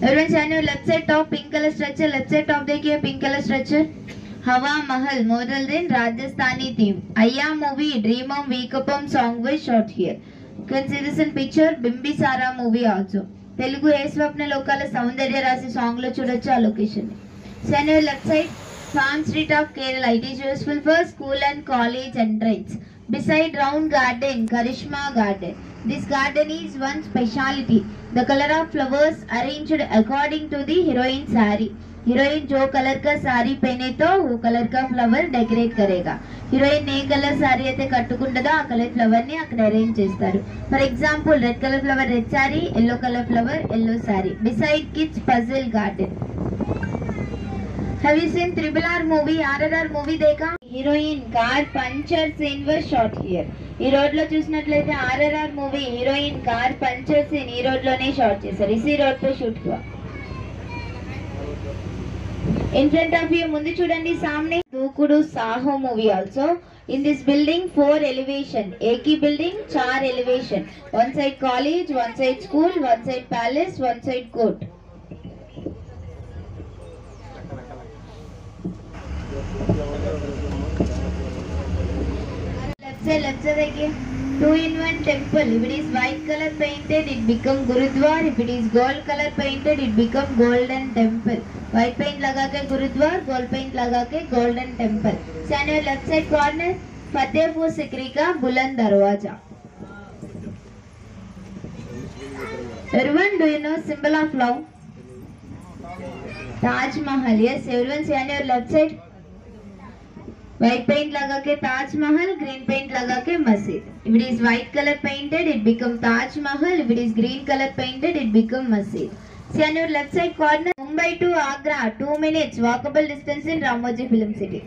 Everyone stand your left side top pink color structure. Left side top देखिए pink color structure. Hawa Mahal model in Rajasthani theme. Ayya movie Dreamam Veekapam song was shot here. You can see this in picture. Bimbisara movie also. Telugu ఏ స్వప్న లోకాల సౌందర్య రాశి song లో చూడొచ్చు ఆ location. Stand your left side Farm Street of Kerala. It is useful for school and college entrance. Beside round garden, Karishma garden. This garden is one speciality. The color of flowers arranged according to the heroine saree. Heroine जो colour का साड़ी पहने तो वो colour का flower decorate करेगा. Heroine ఏ colour sari అయితే కట్టుకుంటుందో ఆ కలర్ ఫ్లవర్ ని అక్కడ అరేంజ్ చేస్తారు. For example red colour flower red sari, yellow colour flower yellow sari. Beside kids puzzle garden. Have you seen Triple R movie? RRR movie देखा? Heroine car puncture scene was shot here. ఈ road లో చూసినట్లయితే RRR movie heroine car puncture scene ఈ road లోనే shot చేశారు. इसी road पे shoot हुआ. In front of you ముందు చూడండి సామనే దూకుడు Saaho movie also. In this building 4 elevation. एक ही building 4 elevation. One side college, one side school, one side palace, one side court. Left side देखिए 2-in-1 temple. If it is white color painted, it become Gurudwar. If it is gold color painted, it become golden temple. White paint लगा के गुरुद्वार, gold paint लगा के golden temple. Stand your left side corner. Fatehpur Sikri का बुलंद दरवाजा. Everyone, do you know symbol of love? Taj Mahal. Yes, everyone stand your left side. White paint लगा के Taj Mahal, green paint लगा के मस्जिद. If it is white color painted, it become Taj Mahal. If it is green color painted, it become मस्जिद. See on your left side corner, Mumbai to Agra, 2 minutes walkable distance in Ramoji Film City.